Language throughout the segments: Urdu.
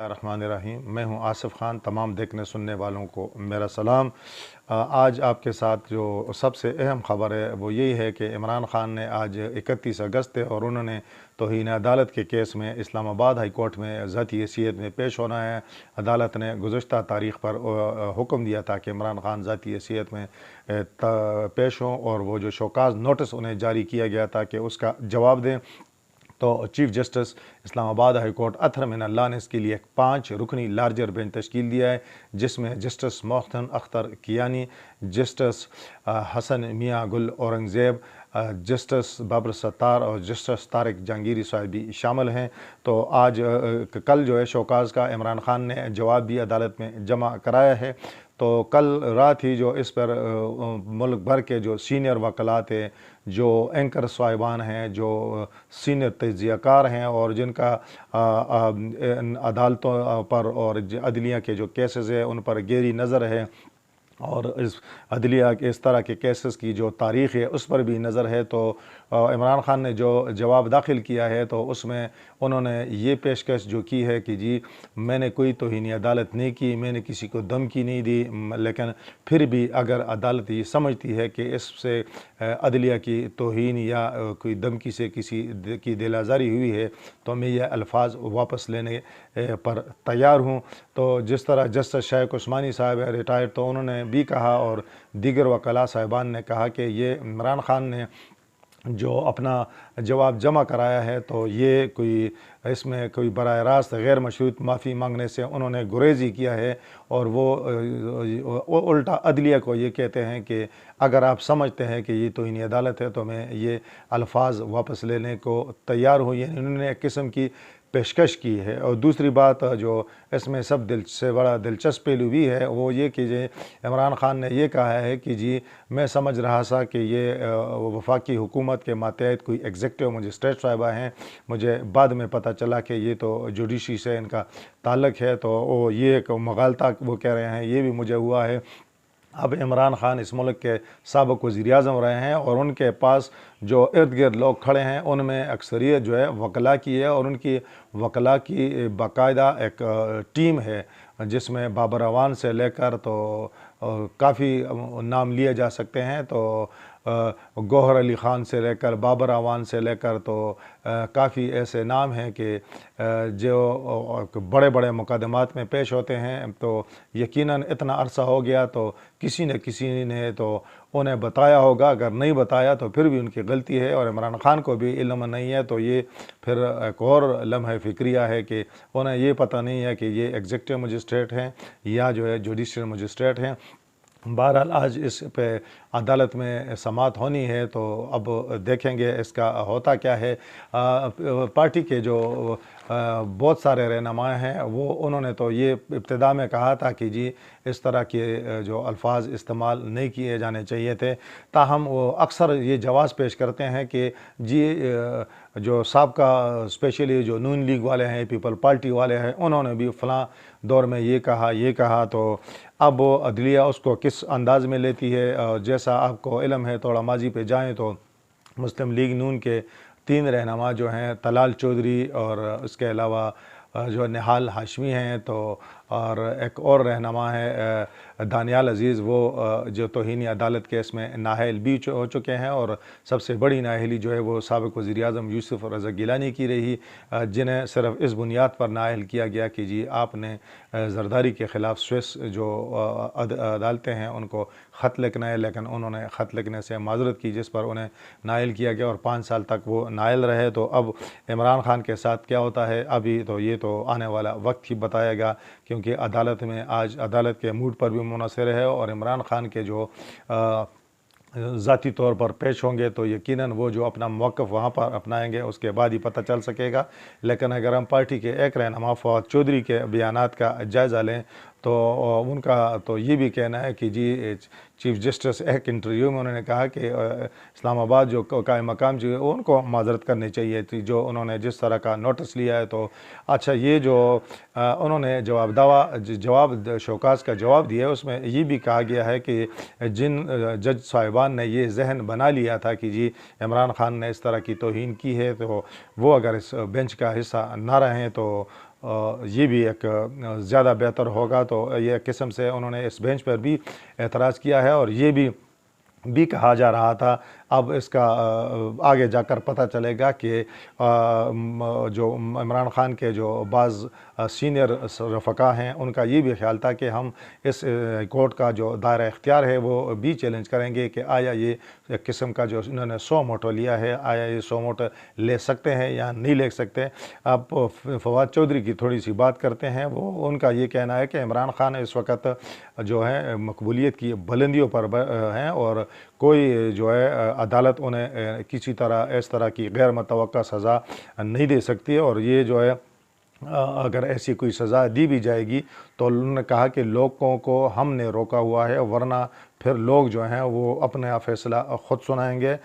الرحمن الرحیم، میں ہوں آصف خان۔ تمام دیکھنے سننے والوں کو میرا سلام۔ آج آپ کے ساتھ جو سب سے اہم خبر ہے وہ یہی ہے کہ عمران خان نے آج 31 اگست ہے اور انہوں نے توہین عدالت کے کیس میں اسلام آباد ہائی کورٹ میں ذاتی حیثیت میں پیش ہونا ہے۔ عدالت نے گزشتہ تاریخ پر حکم دیا تھا کہ عمران خان ذاتی حیثیت میں پیش ہوں اور وہ جو شوکاز نوٹس انہیں جاری کیا گیا تھا کہ اس کا جواب دیں، تو چیف جسٹس اسلام آباد ہائی کورٹ اطہر من اللہ نے اس کے لیے ایک 5 رکنی لارجر بینچ تشکیل دیا ہے، جس میں جسٹس محسن اختر کیانی، جسٹس حسن میاں گل اورنگزیب، جسٹس بابر ستار اور جسٹس طارق جہانگیری صاحب بھی شامل ہیں۔ تو کل جو ہے شوکاز کا عمران خان نے جواب بھی عدالت میں جمع کرایا ہے۔ تو کل رات ہی جو اس پر ملک بھر کے جو سینئر وکلاء تھے، جو اینکر صاحبان ہیں، جو سینئر تجزیہ کار ہیں اور جن کا عدالتوں پر اور عدلیہ کے جو کیسز ہیں ان پر گہری نظر ہے اور اس عدلیہ کے اس طرح کے کیسز کی جو تاریخ ہے اس پر بھی نظر ہے، تو عمران خان نے جو جواب داخل کیا ہے تو اس میں انہوں نے یہ پیشکش جو کی ہے کہ جی میں نے کوئی توہین عدالت نہیں کی، میں نے کسی کو دھمکی نہیں دی، لیکن پھر بھی اگر عدالت یہ سمجھتی ہے کہ اس سے عدلیہ کی توہین یا کوئی دھمکی سے کسی کی دل آزاری ہوئی ہے تو میں یہ الفاظ واپس لینے پر تیار ہوں۔ تو جس طرح جسٹس شیخ عثمانی صاحب ہے ریٹائرڈ، تو انہوں نے بھی کہا اور دیگر وکلاء صاحبان نے کہا کہ یہ عمران خان نے جو اپنا جواب جمع کرایا ہے تو یہ اس میں کوئی براہ راست غیر مشروط معافی مانگنے سے انہوں نے گریزی کیا ہے، اور وہ الٹا عدلیہ کو یہ کہتے ہیں کہ اگر آپ سمجھتے ہیں کہ یہ توہین عدالت ہے تو میں یہ الفاظ واپس لینے کو تیار ہوں، یعنی انہوں نے ایک قسم کی پیشکش کی ہے۔ اور دوسری بات جو اس میں سب سے بڑا دلچسپ پہلو بھی ہے وہ یہ کہ عمران خان نے یہ کہا ہے کہ جی میں سمجھ رہا تھا کہ یہ وفاقی حکومت کے ماتحت کوئی ایگزیکٹو مجسٹریٹ صاحبہ ہیں، مجھے بعد میں پتہ چلا کہ یہ تو جوڈیشری سے ان کا تعلق ہے، تو یہ ایک مغالطہ وہ کہہ رہے ہیں، یہ بھی مجھے ہوا ہے۔ اب عمران خان اس ملک کے سابق وزیر اعظم رہے ہیں اور ان کے پاس جو ارد گرد لوگ کھڑے ہیں ان میں اکثریت جو ہے وکلاء کی ہے، اور ان کی وکلاء کی باقاعدہ ایک ٹیم ہے جس میں بابر اعوان سے لے کر تو کافی نام لیے جا سکتے ہیں، تو گوہر علی خان سے لے کر بابر اعوان سے لے کر تو کافی ایسے نام ہیں کہ جو بڑے بڑے مقدمات میں پیش ہوتے ہیں، تو یقیناً اتنا عرصہ ہو گیا تو کسی نہ کسی نے تو انہیں بتایا ہوگا، اگر نہیں بتایا تو پھر بھی ان کی غلطی ہے، اور عمران خان کو بھی علم نہیں ہے تو یہ پھر ایک اور لمحہ فکریہ ہے کہ انہیں یہ پتہ نہیں ہے کہ یہ ایگزیکٹو مجسٹریٹ ہیں یا جو ہے جوڈیشل مجسٹریٹ ہیں۔ بہرحال آج اس پہ عدالت میں سماعت ہونی ہے، تو اب دیکھیں گے اس کا ہوتا کیا ہے۔ پارٹی کے جو بہت سارے رہنما ہیں انہوں نے تو یہ ابتدا میں کہا تھا کہ جی اس طرح کے جو الفاظ استعمال نہیں کیے جانے چاہیے تھے، تاہم وہ اکثر یہ جواز پیش کرتے ہیں کہ جی جو سابقہ اسپیشلی جو نون لیگ والے ہیں، پیپل پارٹی والے ہیں، انہوں نے بھی فلاں دور میں یہ کہا، تو اب عدلیہ اس کو کس انداز میں لیتی ہے۔ جیسا آپ کو علم ہے، تھوڑا ماضی پہ جائیں تو مسلم لیگ نون کے 3 رہنما جو ہیں، طلال چودھری اور اس کے علاوہ جو نہال ہاشمی ہیں، تو اور ایک اور رہنما ہے دانیال عزیز، وہ جو توہین عدالت کیس میں نااہل بھی ہو چکے ہیں، اور سب سے بڑی نااہلی جو ہے وہ سابق وزیر اعظم یوسف رضا گیلانی کی رہی، جنہیں صرف اس بنیاد پر نااہل کیا گیا کہ جی آپ نے زرداری کے خلاف سوئس جو عدالتیں ہیں ان کو خط لکھنا ہے، لیکن انہوں نے خط لکھنے سے معذرت کی، جس پر انہیں نااہل کیا گیا اور 5 سال تک وہ نااہل رہے۔ تو اب عمران خان کے ساتھ کیا ہوتا ہے ابھی تو یہ تو آنے والا وقت ہی بتائے گا، کیونکہ عدالت میں آج عدالت کے موڈ پر بھی منحصر ہے، اور عمران خان کے جو ذاتی طور پر پیش ہوں گے تو یقیناً وہ جو اپنا موقف وہاں پر اپنائیں گے اس کے بعد ہی پتہ چل سکے گا۔ لیکن اگر ہم پارٹی کے ایک رہنما فواد چودھری کے بیانات کا جائزہ لیں تو ان کا تو یہ بھی کہنا ہے کہ جی چیف جسٹس ایک انٹرویو میں انہوں نے کہا کہ اسلام آباد جو قائم مقام جو ہے ان کو معذرت کرنی چاہیے تھی، جو انہوں نے جس طرح کا نوٹس لیا ہے۔ تو اچھا، یہ جو انہوں نے جواب شوکاز کا جواب دیا ہے اس میں یہ بھی کہا گیا ہے کہ جن جج صاحبان نے یہ ذہن بنا لیا تھا کہ جی عمران خان نے اس طرح کی توہین کی ہے تو وہ اگر اس بینچ کا حصہ نہ رہیں تو یہ بھی ایک زیادہ بہتر ہوگا۔ تو یہ قسم سے انہوں نے اس بینچ پر بھی اعتراض کیا ہے، اور یہ بھی کہا جا رہا تھا، اب اس کا آگے جا کر پتہ چلے گا کہ جو عمران خان کے جو بعض سینئر رفقا ہیں ان کا یہ بھی خیال تھا کہ ہم اس کورٹ کا جو دائرہ اختیار ہے وہ بھی چیلنج کریں گے کہ آیا یہ ایک قسم کا جو انہوں نے سو موٹو لیا ہے، آیا یہ سو موٹو لے سکتے ہیں یا نہیں لے سکتے۔ اب فواد چودھری کی تھوڑی سی بات کرتے ہیں۔ وہ ان کا یہ کہنا ہے کہ عمران خان اس وقت جو ہے مقبولیت کی بلندیوں پر ہیں، اور کوئی جو ہے عدالت انہیں کسی طرح اس طرح کی غیر متوقع سزا نہیں دے سکتی، اور یہ جو ہے اگر ایسی کوئی سزا دی بھی جائے گی تو انہوں نے کہا کہ لوگوں کو ہم نے روکا ہوا ہے، ورنہ پھر لوگ جو ہیں وہ اپنا فیصلہ خود سنائیں گے۔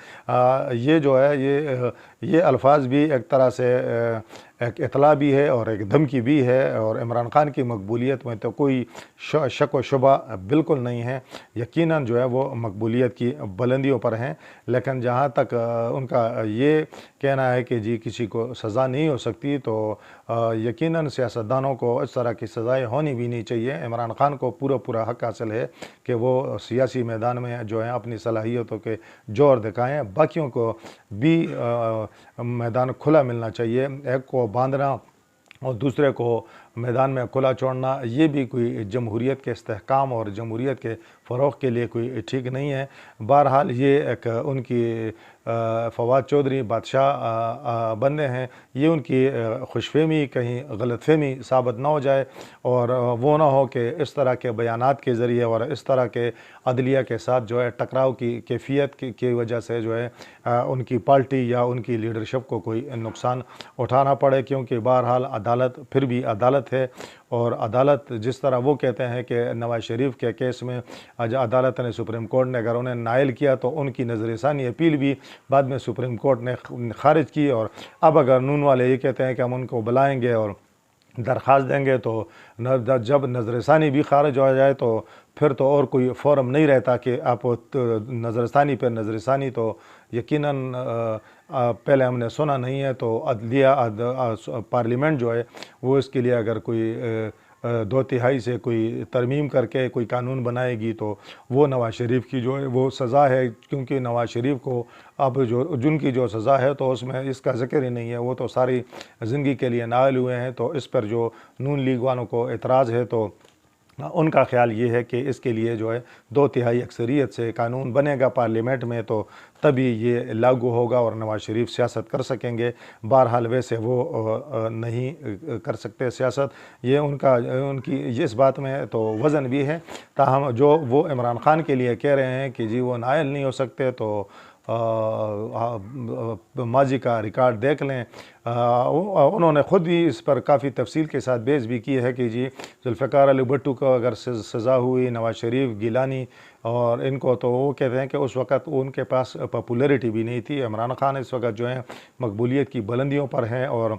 یہ جو ہے یہ الفاظ بھی ایک طرح سے ایک اطلاع بھی ہے اور ایک دھمکی بھی ہے، اور عمران خان کی مقبولیت میں تو کوئی شک و شبہ بالکل نہیں ہے، یقیناً جو ہے وہ مقبولیت کی بلندیوں پر ہیں۔ لیکن جہاں تک ان کا یہ کہنا ہے کہ جی کسی کو سزا نہیں ہو سکتی، تو یقیناً سیاستدانوں کو اس طرح کی سزائیں ہونی بھی نہیں چاہیے۔ عمران خان کو پورا حق حاصل ہے کہ وہ سیاسی میدان میں جو ہے اپنی صلاحیتوں کے جوہر دکھائیں، باقیوں کو بھی میدان کھلا ملنا چاہیے۔ ایک کو باندھنا اور دوسرے کو میدان میں کھلا چھوڑنا، یہ بھی کوئی جمہوریت کے استحکام اور جمہوریت کے فروغ کے لیے کوئی ٹھیک نہیں ہے۔ بہرحال یہ ایک ان کی فواد چودھری بادشاہ بندے ہیں، یہ ان کی خوش فہمی کہیں غلط فہمی ثابت نہ ہو جائے، اور وہ نہ ہو کہ اس طرح کے بیانات کے ذریعے اور اس طرح کے عدلیہ کے ساتھ جو ہے ٹکراؤ کی کیفیت کی وجہ سے جو ہے ان کی پارٹی یا ان کی لیڈرشپ کو کوئی نقصان اٹھانا پڑے، کیونکہ بہرحال عدالت پھر بھی عدالت ہے، اور عدالت جس طرح وہ کہتے ہیں کہ نواز شریف کے کیس میں عدالت نے سپریم کورٹ نے اگر انہیں نائل کیا تو ان کی نظر ثانی اپیل بھی بعد میں سپریم کورٹ نے خارج کی، اور اب اگر نون والے یہ کہتے ہیں کہ ہم ان کو بلائیں گے اور درخواست دیں گے، تو جب نظر ثانی بھی خارج ہو جائے تو پھر تو اور کوئی فورم نہیں رہتا کہ آپ نظر ثانی پہ نظر ثانی، تو یقیناً پہلے ہم نے سنا نہیں ہے، تو عدلیہ پارلیمنٹ جو ہے وہ اس کے لیے اگر کوئی 2/3 سے کوئی ترمیم کر کے کوئی قانون بنائے گی تو وہ نواز شریف کی جو ہے وہ سزا ہے، کیونکہ نواز شریف کو اب جن کی جو سزا ہے تو اس میں اس کا ذکر ہی نہیں ہے، وہ تو ساری زندگی کے لیے نائل ہوئے ہیں۔ تو اس پر جو نون لیگ والوں کو اعتراض ہے، تو ان کا خیال یہ ہے کہ اس کے لیے جو ہے 2/3 اکثریت سے قانون بنے گا پارلیمنٹ میں، تو تبھی یہ لاگو ہوگا اور نواز شریف سیاست کر سکیں گے۔ بہرحال ویسے وہ نہیں کر سکتے سیاست، یہ ان کی اس بات میں تو وزن بھی ہے۔ تاہم جو وہ عمران خان کے لیے کہہ رہے ہیں کہ جی وہ نائل نہیں ہو سکتے، تو ماضی کا ریکارڈ دیکھ لیں، انہوں نے خود بھی اس پر کافی تفصیل کے ساتھ بحث بھی کی ہے کہ جی ذوالفقار علی بھٹو کو اگر سزا ہوئی، نواز شریف، گیلانی اور ان کو، تو وہ کہتے ہیں کہ اس وقت ان کے پاس پاپولیرٹی بھی نہیں تھی۔ عمران خان اس وقت جو ہے مقبولیت کی بلندیوں پر ہیں، اور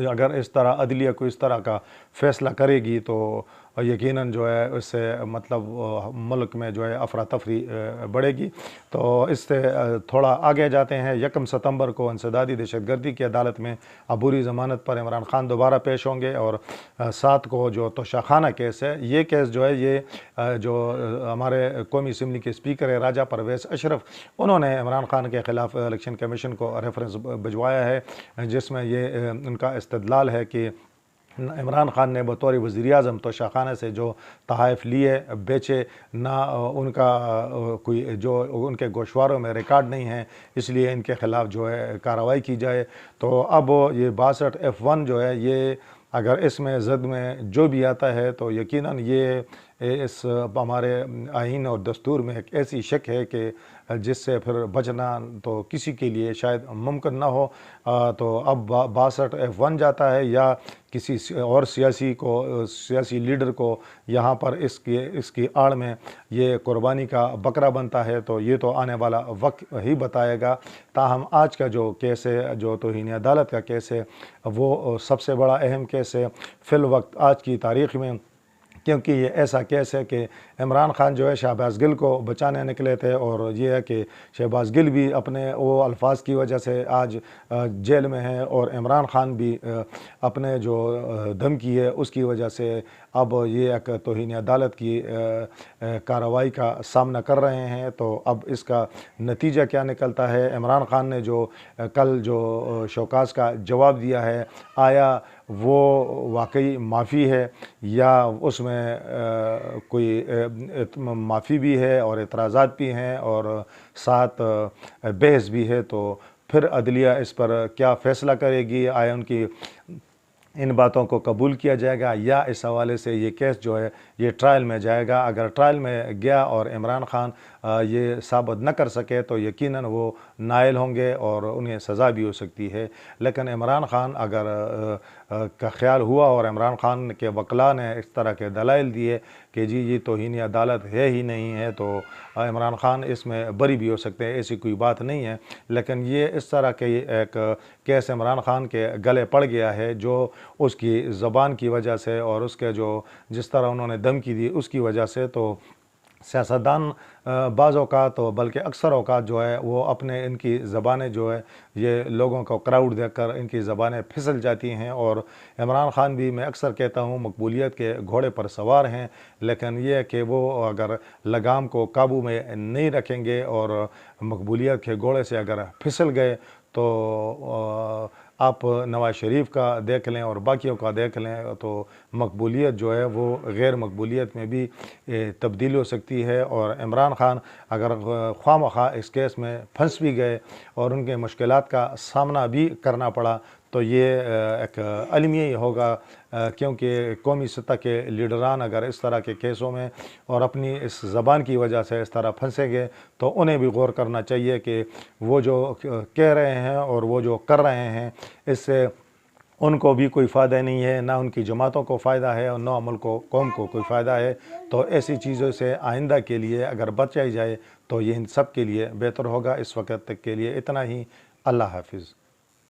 اگر اس طرح عدلیہ کو اس طرح کا فیصلہ کرے گی تو یقیناً جو ہے اس سے مطلب ملک میں جو ہے افراتفری بڑھے گی۔ تو اس سے تھوڑا آگے جاتے ہیں۔ 1 ستمبر کو انسدادی دہشت گردی کی عدالت میں عبوری ضمانت پر عمران خان دوبارہ پیش ہوں گے، اور 7 کو جو توشاخانہ کیس ہے، یہ کیس جو ہے یہ جو ہمارے قومی اسمبلی کے اسپیکر ہے راجہ پرویز اشرف، انہوں نے عمران خان کے خلاف الیکشن کمیشن کو ریفرنس بھجوایا ہے، جس میں یہ ان کا استدلال ہے کہ عمران خان نے بطور وزیر اعظم توشاخانہ سے جو تحائف لیے بیچے، نہ ان کا کوئی جو ان کے گوشواروں میں ریکارڈ نہیں ہے، اس لیے ان کے خلاف جو ہے کارروائی کی جائے۔ تو اب یہ 62F1 جو ہے، یہ اگر اس میں زد میں جو بھی آتا ہے تو یقیناً یہ اس ہمارے آئین اور دستور میں ایک ایسی شک ہے کہ جس سے پھر بچنا تو کسی کے لیے شاید ممکن نہ ہو۔ تو اب 62F1 جاتا ہے، یا کسی اور سیاسی لیڈر کو یہاں پر اس کی آڑ میں یہ قربانی کا بکرا بنتا ہے، تو یہ تو آنے والا وقت ہی بتائے گا۔ تاہم آج کا جو کیس ہے، جو توہین عدالت کا کیس ہے، وہ سب سے بڑا اہم کیس ہے فی الوقت آج کی تاریخ میں، کیونکہ یہ ایسا کیس ہے کہ عمران خان جو ہے شہباز گل کو بچانے نکلے تھے، اور یہ ہے کہ شہباز گل بھی اپنے وہ الفاظ کی وجہ سے آج جیل میں ہے، اور عمران خان بھی اپنے جو دھمکی ہے اس کی وجہ سے اب یہ ایک توہین عدالت کی کارروائی کا سامنا کر رہے ہیں۔ تو اب اس کا نتیجہ کیا نکلتا ہے؟ عمران خان نے جو کل جو شوکاز کا جواب دیا ہے، آیا وہ واقعی معافی ہے یا اس میں کوئی معافی بھی ہے اور اعتراضات بھی ہیں اور ساتھ بحث بھی ہے؟ تو پھر عدلیہ اس پر کیا فیصلہ کرے گی؟ آیا ان کی ان باتوں کو قبول کیا جائے گا یا اس حوالے سے یہ کیس جو ہے یہ ٹرائل میں جائے گا؟ اگر ٹرائل میں گیا اور عمران خان یہ ثابت نہ کر سکے تو یقیناً وہ نائل ہوں گے اور انہیں سزا بھی ہو سکتی ہے۔ لیکن عمران خان اگر کا خیال ہوا اور عمران خان کے وکلاء نے اس طرح کے دلائل دیے کہ جی یہ توہین عدالت ہے ہی نہیں ہے، تو عمران خان اس میں بری بھی ہو سکتے ہیں، ایسی کوئی بات نہیں ہے۔ لیکن یہ اس طرح کے ایک کیس عمران خان کے گلے پڑ گیا ہے جو اس کی زبان کی وجہ سے اور اس کے جو جس طرح انہوں نے دھمکی دی اس کی وجہ سے، تو سیاستدان بعض اوقات بلکہ اکثر اوقات جو ہے وہ اپنے ان کی زبانیں جو ہے یہ لوگوں کو کراؤڈ دیکھ کر ان کی زبانیں پھسل جاتی ہیں، اور عمران خان بھی میں اکثر کہتا ہوں مقبولیت کے گھوڑے پر سوار ہیں، لیکن یہ ہے کہ وہ اگر لگام کو قابو میں نہیں رکھیں گے اور مقبولیت کے گھوڑے سے اگر پھسل گئے تو آپ نواز شریف کا دیکھ لیں اور باقیوں کا دیکھ لیں تو مقبولیت جو ہے وہ غیر مقبولیت میں بھی تبدیل ہو سکتی ہے، اور عمران خان اگر خواہ مخواہ اس کیس میں پھنس بھی گئے اور ان کے مشکلات کا سامنا بھی کرنا پڑا تو یہ ایک المیہ ہی ہوگا، کیونکہ قومی سطح کے لیڈران اگر اس طرح کے کیسوں میں اور اپنی اس زبان کی وجہ سے اس طرح پھنسیں گے تو انہیں بھی غور کرنا چاہیے کہ وہ جو کہہ رہے ہیں اور وہ جو کر رہے ہیں اس سے ان کو بھی کوئی فائدہ نہیں ہے، نہ ان کی جماعتوں کو فائدہ ہے اور نہ ملک و قوم کو کوئی فائدہ ہے۔ تو ایسی چیزوں سے آئندہ کے لیے اگر بچائی جائے تو یہ ان سب کے لیے بہتر ہوگا۔ اس وقت تک کے لیے اتنا ہی۔ اللہ حافظ۔